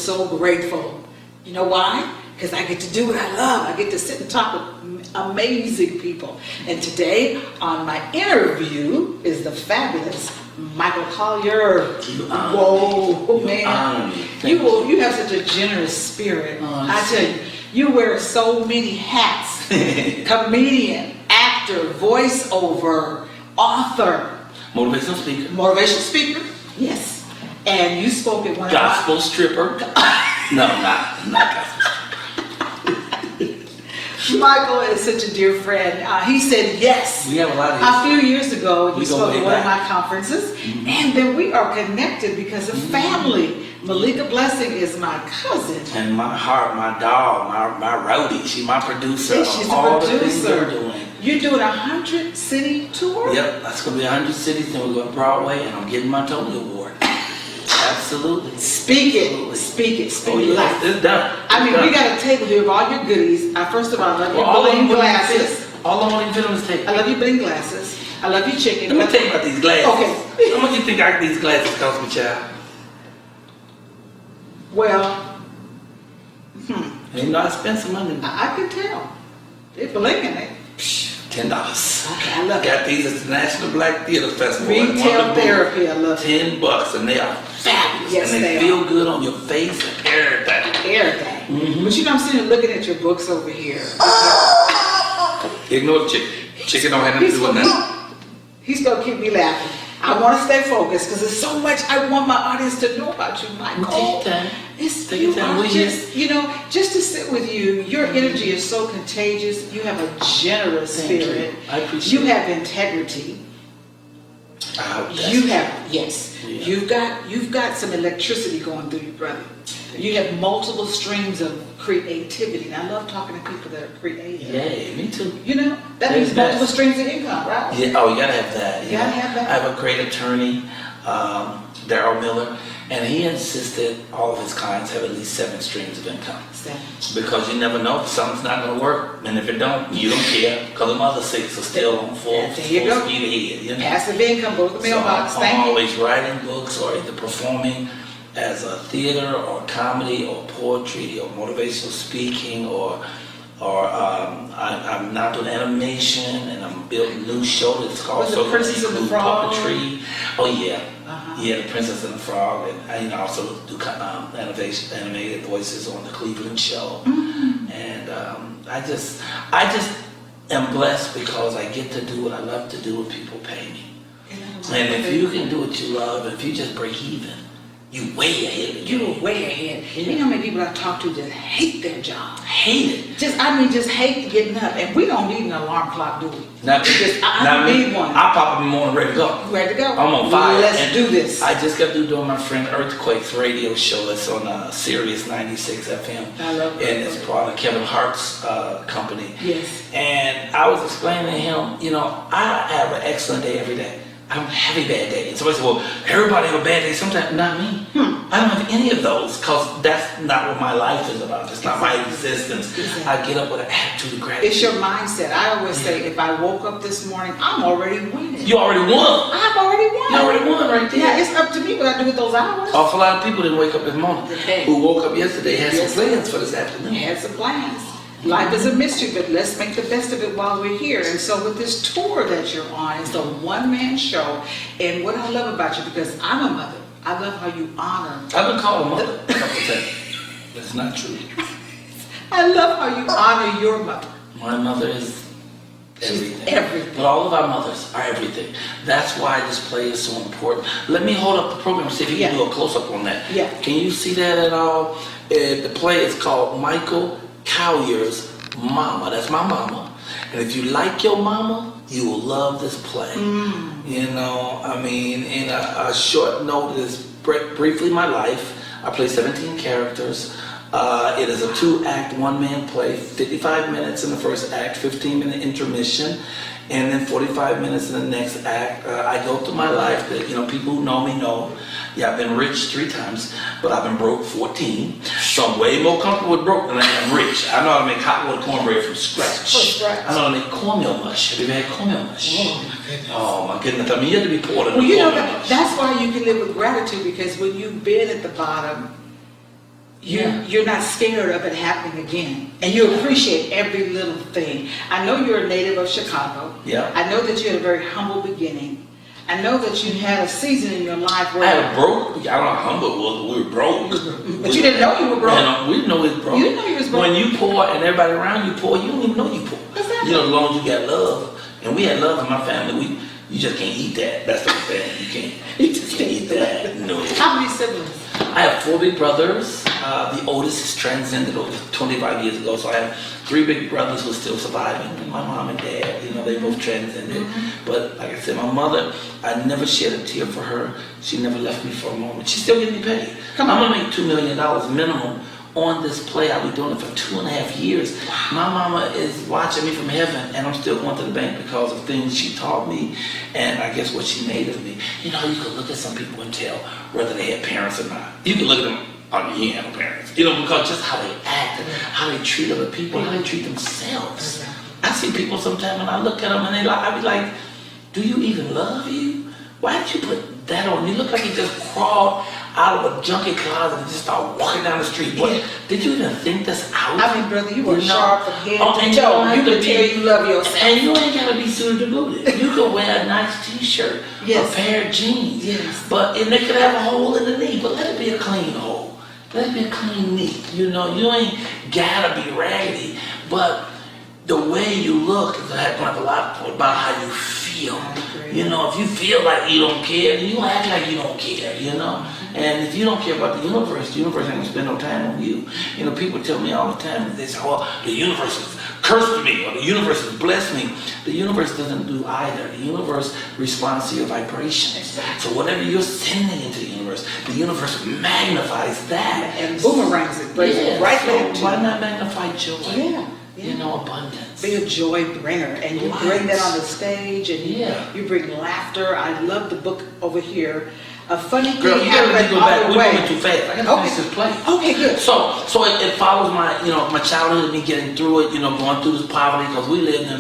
so grateful. You know why? Because I get to do what I love. I get to sit and talk with amazing people. And today on my interview is the fabulous Michael Collier. Whoa, man. You have such a generous spirit. I tell you, you wear so many hats. Comedian, actor, voiceover, author. Motivational speaker. Motivational speaker, yes. And you spoke at one gospel stripper. No, not gospel stripper. Michael is such a dear friend. He said yes. We have a lot of a few years ago, you spoke at one of my back. Conferences, and then we are connected because of family. Malika Blessing is my cousin. And my heart, my dog, my roadie. She's my producer. Yeah, she's all the the things producer. we're doing. You're doing 100-city tour? Yep, that's going to be 100 cities. Then we're going to Broadway, and I'm getting my Tony Award. Absolutely. Speak it. Speak it. Speak it life. It's done. I mean, we got a table here of all your goodies. First of all, I love your bling glasses. All I want to fit on this table. I love your bling glasses. I love your chicken. Let me tell you about these glasses. Okay. How much you think these glasses cost me, child? Well, You know, I spent some money. I can tell. They're blinking it. $10. Okay, I love Got these at the National Black Theater Festival. Retail therapy, I love it. $10, and they are fabulous. Yes, and they feel good on your face and everything. Everything. But you know, I'm sitting here looking at your books over here. Ignore the chicken. Chicken don't have nothing to do with that. He's gonna keep me laughing. I want to stay focused because there's so much I want my audience to know about you, Michael. Take your time. Take your time. Just to sit with you, your energy is so contagious. You have a generous spirit. I appreciate you it. have integrity. I hope that's You have, yes. Yeah. You've got some electricity going through you, brother. You have multiple streams of creativity. And I love talking to people that are creative. Yeah, me too. You know, that means multiple streams of income, right? Yeah, oh, you gotta have that. You gotta have that. I have a great attorney, Daryl Miller, and he insisted all of his clients have at least 7 streams of income. Because you never know if something's not gonna work, and if it don't, you don't care, because the other 6 are still on full speed ahead. You know? Passive income, go to the mailbox. So I'm always writing books or either performing as a theater or comedy or poetry or motivational speaking or I'm now doing animation and I'm building a new show that's called The Princess and the Frog? Puppetry. Oh yeah, yeah, The Princess and the Frog, and I also do animated voices on the Cleveland Show, and I just am blessed because I get to do what I love to do and people pay me. And if you can do what you love, if you just break even, you way ahead of the game. You're way ahead. Yeah. You know how many people I talk to that hate their job? Hate it. Just hate getting up. And we don't need an alarm clock, do we? Not I need one. I pop up in the morning ready to go. Ready to go? I'm on fire. Let's do this. I just got through doing my friend Earthquake's radio show. It's on Sirius 96 FM. I love it. And it's part of Kevin Hart's company. Yes. And I was explaining to him, you know, I have an excellent day every day. I don't have a bad day. And somebody said, well, everybody have a bad day sometimes. Not me. I don't have any of those because that's not what my life is about. It's not my existence. Exactly. I get up with an attitude of gratitude. It's your mindset. I always say, if I woke up this morning, I'm already winning. You already won. I've already won. You already won right there. Yeah, it's up to me what I do with those hours. Awful lot of people didn't wake up this morning. Okay. Who woke up yesterday had Yes. some plans for this afternoon. We had some plans. Life is a mystery, but let's make the best of it while we're here. And so with this tour that you're on, it's a one-man show. And what I love about you, because I'm a mother, I love how you honor. I've been called a mother a couple of times. That's not true. I love how you honor your mother. My mother is everything. Everything. But all of our mothers are everything. That's why this play is so important. Let me hold up the program and see if you can do a close-up on that. Yeah. Can you see that at all? The play is called Michael Collier's Mama. That's my mama. And if you like your mama, you will love this play. You know, I mean, in a short notice, briefly my life, I play 17 characters. It is a 2-act, one-man play, 55 minutes in the first act, 15-minute intermission, and then 45 minutes in the next act. I go through my life that, you know, people who know me know. Yeah, I've been rich 3 times, but I've been broke 14. So I'm way more comfortable with broke than I am rich. I know how to make hot water cornbread from scratch. I know how to make cornmeal mush. Have you ever had cornmeal mush? Oh my goodness. I mean, you have to be poured in the cornmeal mush. That's why you can live with gratitude, because when you've been at the bottom, You're not scared of it happening again. And you appreciate every little thing. I know you're a native of Chicago. Yeah. I know that you had a very humble beginning. I know that you had a season in your life I where... had a broke, I don't know how humble it was, but we were broke. But you didn't know you were broke. And, we didn't know we was broke. You didn't know you was broke. When you poor and everybody around you poor, you don't even know you poor. Exactly. You know, as long as you got love. And we had love in my family. You just can't eat that. That's the thing. You just can't eat that. No. How many siblings? I have 4 big brothers. The oldest is transcended over 25 years ago, so I have 3 big brothers who are still surviving. And my mom and dad, you know, they both transcended. But like I said, my mother, I never shed a tear for her. She never left me for a moment. She still getting me paid. I'm gonna make $2 million minimum on this play. I'll be doing it for 2.5 years. My mama is watching me from heaven, and I'm still going to the bank because of things she taught me, and I guess what she made of me. You know, you could look at some people and tell whether they had parents or not. You can look at them, oh, he ain't no parents. You know, because just how they act, how they treat other people, how they treat themselves. I see people sometimes when I look at them and I be like, do you even love you? Why did you put that on? You look like you just crawled out of a junky closet and just started walking down the street. What, did you even think this out? I mean, brother, you were sharp from head to and toe. You you could tell you love yourself. And you ain't gotta be suited to booted. You could wear a nice t-shirt, Yes. a pair of jeans. Yes. And they could have a hole in the knee, but let it be a clean hole. Let it be a clean knee. You know, you ain't gotta be raggedy, but the way you look is like a lot about how you feel. You know, if you feel like you don't care, then you act like you don't care, you know? And if you don't care about the universe ain't gonna spend no time on you. You know, people tell me all the time, they say, well, the universe has cursed me, or the universe has blessed me. The universe doesn't do either. The universe responds to your vibrations. So whatever you're sending into the universe magnifies that. And boomerangs it, brings it right back to why you. not magnify joy? Yeah. You know, abundance. Be a joy bringer, and you bring that on the stage, and you bring laughter. I love the book over here. A funny thing Girl, you gotta happened go back. on the We're way. going too fast. I gotta finish this play. Okay, good. So it follows my, you know, my childhood, me getting through it, you know, going through this poverty, because we lived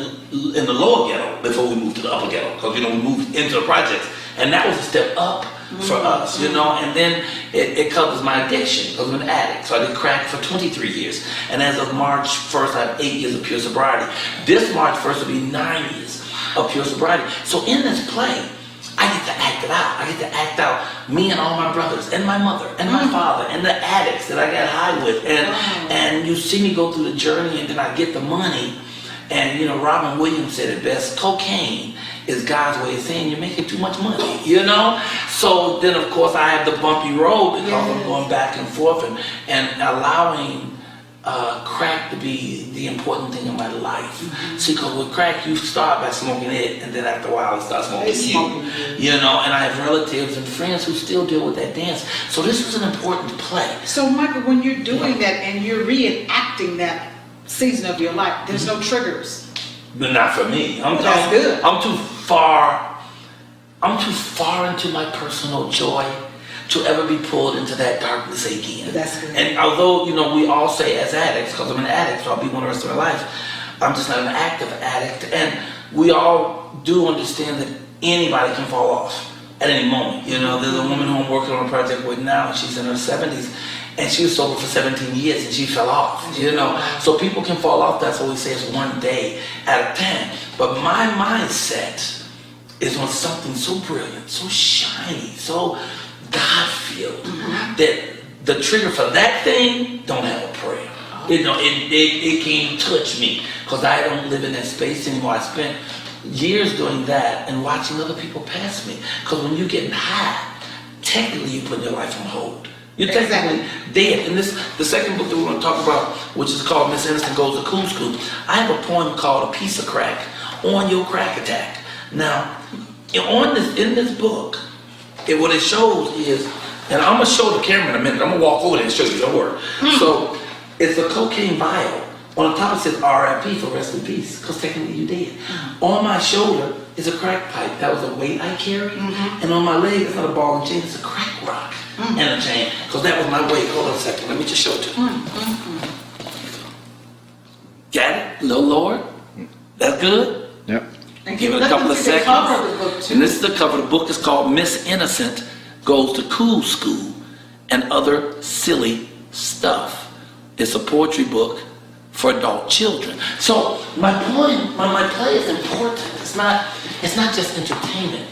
in the lower ghetto before we moved to the upper ghetto, because, you know, we moved into the projects, and that was a step up for us, you know. And then it covers my addiction, because I'm an addict. So I did crack for 23 years, and as of March 1st, I have 8 years of pure sobriety. This March 1st will be 9 years of pure sobriety. So in this play, I get to act it out. I get to act out me and all my brothers and my mother and my father and the addicts that I got high with. And you see me go through the journey, and then I get the money. And, you know, Robin Williams said it best, cocaine is God's way of saying you're making too much money, you know? So then, of course, I have the bumpy road because I'm going back and forth and allowing crack to be the important thing in my life. See, because with crack, you start by smoking it, and then after a while, you start smoking you. You know, and I have relatives and friends who still deal with that dance. So this was an important play. So, Michael, when you're doing that and you're reenacting that season of your life, there's no triggers. But not for me. That's good. I'm too far into my personal joy to ever be pulled into that darkness again. That's good. And although, you know, we all say as addicts, because I'm an addict, so I'll be one the rest of my life, I'm just not an active addict. And we all do understand that anybody can fall off at any moment. You know, there's a woman who I'm working on a project with now, and she's in her 70s, and she was sober for 17 years, and she fell off, you know. So people can fall off, that's what we say, is one day at a time. But my mindset is on something so brilliant, so shiny, so God-filled, that the trigger for that thing don't have a prayer. You know, it can't touch me, because I don't live in that space anymore. I spent years doing that and watching other people pass me. Because when you're getting high, technically you're putting your life on hold. You're technically dead. And the second book that we're going to talk about, which is called Miss Innocent Goes to Cool School, I have a poem called A Piece of Crack on Your Crack Attack. Now, in this book, what it shows is, and I'm going to show the camera in a minute. I'm going to walk over there and show you, don't worry. So, it's a cocaine vial. On the top it says RIP, for rest in peace, because technically you dead. On my shoulder is a crack pipe. That was a weight I carry. And on my leg, it's not a ball and chain, it's a crack rock and a chain. Because that was my weight. Hold on a second, let me just show it to you. Got it? A little lower? That's good? Yep. Give it a couple of seconds. And this is the cover. The book is called Miss Innocent Goes to Cool School and Other Silly Stuff. It's a poetry book for adult children. So my point, my play is important. It's not just entertainment.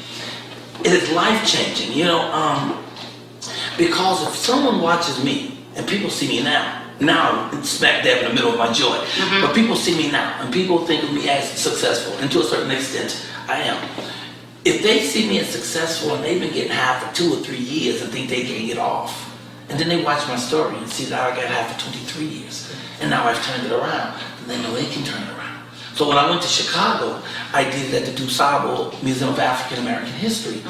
It is life-changing, because if someone watches me, and people see me now it's smack dab in the middle of my joy, but people see me now, and people think of me as successful, and to a certain extent, I am. If they see me as successful, and they've been getting high for 2 or 3 years and think they can get off, and then they watch my story and see that I got high for 23 years, and now I've turned it around, and they know they can turn it around. So when I went to Chicago, I did it at the DuSable Museum of African American History.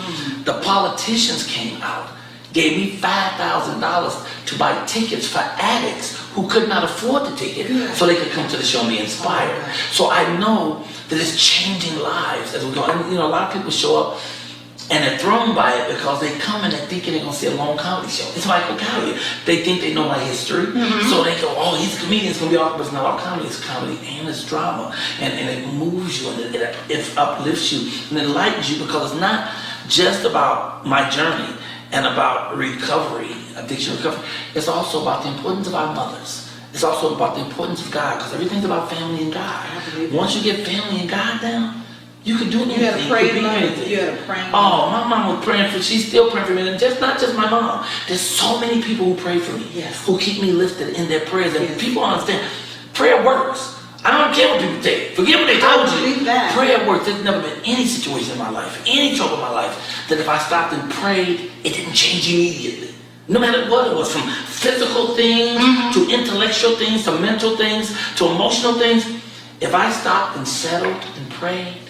The politicians came out, gave me $5,000 to buy tickets for addicts who could not afford the ticket so they could come to the show and be inspired. So I know that it's changing lives as we go. And a lot of people show up and they're thrown by it because they come and they're thinking they're going to see a long comedy show. It's Michael Collier. They think they know my history, so they go, oh, he's a comedian, it's going to be awkward. But it's not all comedy, it's comedy and it's drama. And it moves you, and it uplifts you, and it enlightens you, because it's not just about my journey and about recovery, addiction recovery. It's also about the importance of our mothers. It's also about the importance of God, because everything's about family and God. Once you get family and God down, you can do anything. You had a praying mom. Anything. You had a praying Oh, mom. my mom was praying for. She's still praying for me, and not just my mom. There's so many people who pray for me, who keep me lifted in their prayers, and people understand prayer works. I don't care what people think. Forget what they told you. That. Prayer works. There's never been any situation in my life, any trouble in my life, that if I stopped and prayed, it didn't change immediately. No matter what it was, from physical things to intellectual things to mental things to emotional things. If I stopped and settled and prayed,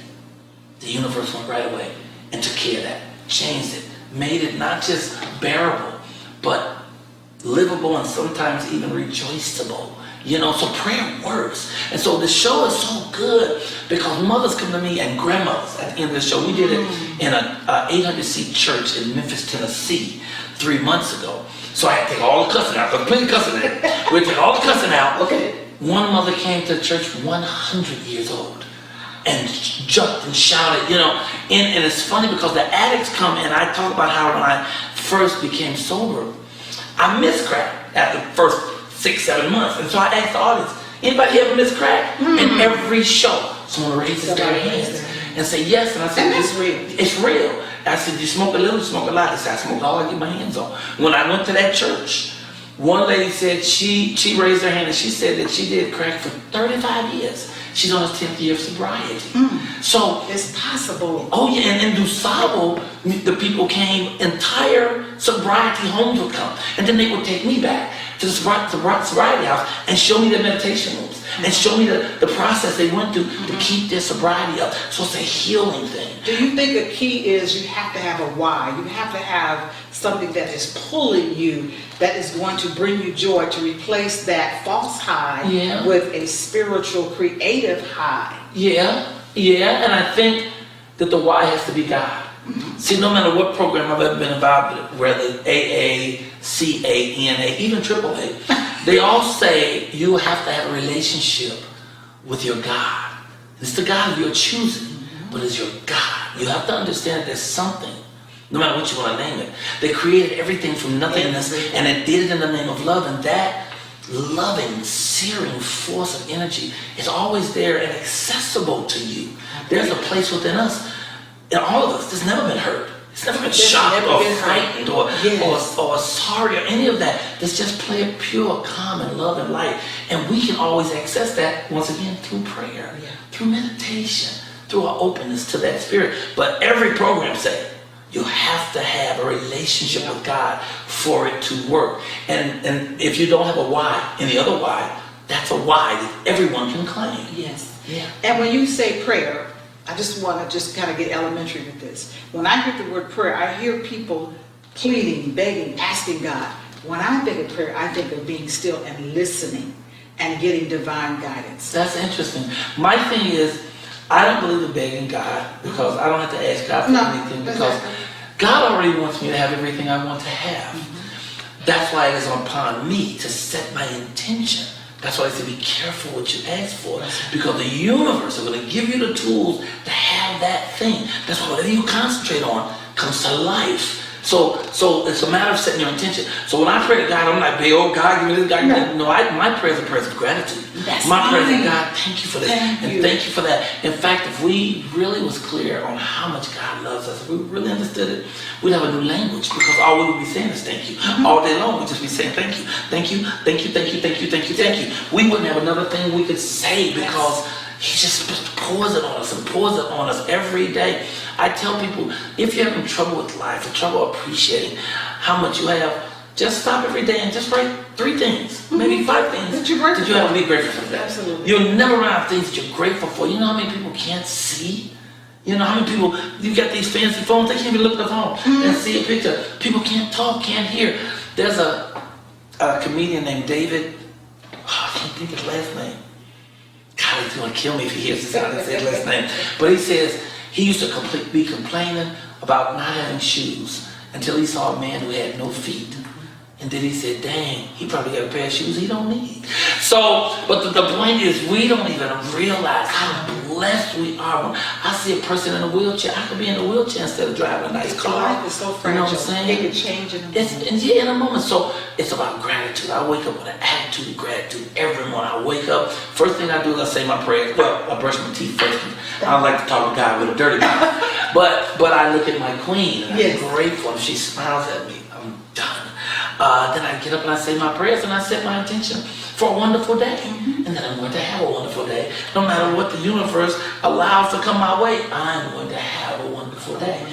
the universe went right away and took care of that, changed it, made it not just bearable, but livable and sometimes even rejoiceable. So prayer works. And so the show is so good because mothers come to me and grandmothers at the end of the show. We did it in an 800-seat church in Memphis, Tennessee 3 months ago. So I had to take all the cussing out. There's plenty of cussing in it. We took all the cussing out. Okay. One mother came to church 100 years old and jumped and shouted, and it's funny because the addicts come, and I talk about how when I first became sober, I missed crack after the first 6-7 months. And so I asked the audience, anybody ever miss crack? In every show, someone raises their hands and say yes. And I said, and that's real. It's real. I said, you smoke a little, you smoke a lot. They said, I smoke all I get my hands on. When I went to that church, one lady said she raised her hand and she said that she did crack for 35 years. She's on her 10th year of sobriety. So it's possible. Oh yeah, and in DuSable, the people came, entire sobriety homes would come, and then they would take me back to the sobriety house and show me their meditation rooms and show me the process they went through to keep their sobriety up. So it's a healing thing. Do you think the key is you have to have a why? You have to have something that is pulling you, that is going to bring you joy, to replace that false high with a spiritual, creative high. Yeah, and I think that the why has to be God. See, no matter what program I've ever been involved with, whether AA, CA, NA, even AAA, they all say you have to have a relationship with your God. It's the God of your choosing, but it's your God. You have to understand that there's something, no matter what you want to name it, they created everything from nothingness, and they did it in the name of love, and that loving, searing force of energy is always there and accessible to you. There's a place within us, in all of us, that's never been hurt. It's never been shocked or frightened or sorry or any of that. That's just pure, calm and love and light. And we can always access that, once again, through prayer, through meditation, through our openness to that spirit. But every program says, you have to have a relationship with God for it to work. And if you don't have a why, any other why, that's a why that everyone can claim. Yes. Yeah. And when you say prayer, I just want to kind of get elementary with this. When I hear the word prayer, I hear people pleading, begging, asking God. When I think of prayer, I think of being still and listening and getting divine guidance. That's interesting. My thing is, I don't believe in begging God because I don't have to ask God for anything, because God already wants me to have everything I want to have. That's why it is upon me to set my intention. That's why I say be careful what you ask for, because the universe is going to give you the tools to have that thing. That's why whatever you concentrate on comes to life. So it's a matter of setting your intention. So when I pray to God, I'm like, hey, oh God, give me this, God. No, my prayer is a prayer of gratitude. That's my prayer fine. is, God, thank you for this. Thank you. Thank you for that. In fact, if we really was clear on how much God loves us, if we really understood it, we'd have a new language, because all we would be saying is thank you. All day long, we'd just be saying thank you, thank you, thank you, thank you, thank you, thank you, thank you. We wouldn't have another thing we could say, because He just pours it on us and pours it on us every day. I tell people, if you're having trouble with life or trouble appreciating how much you have, just stop every day and just write 3 things, maybe 5 things That you're grateful that you have to be grateful for. Absolutely. You'll never run out of things that you're grateful for. You know how many people can't see? You know how many people, you got these fancy phones, they can't even look at the phone and see a picture. People can't talk, can't hear. There's a comedian named David, I can't think of his last name. God, he's gonna kill me if he hears this out and say his last name. But he says he used to be complaining about not having shoes until he saw a man who had no feet. And then he said, dang, he probably got a pair of shoes he don't need. So, but the point is, we don't even realize how blessed we are. When I see a person in a wheelchair, I could be in a wheelchair instead of driving a nice car. Life is so fragile. You know what I'm saying? It can change in a moment. In a moment. So it's about gratitude. I wake up with an attitude of gratitude every morning. I wake up, first thing I do is I say my prayers. Well, I brush my teeth first. I don't like to talk to God with a dirty mouth. But I look at my queen and I'm grateful. If she smiles at me, I'm done. Then I get up and I say my prayers and I set my intention for a wonderful day. And then I'm going to have a wonderful day. No matter what the universe allows to come my way, I'm going to have a wonderful day.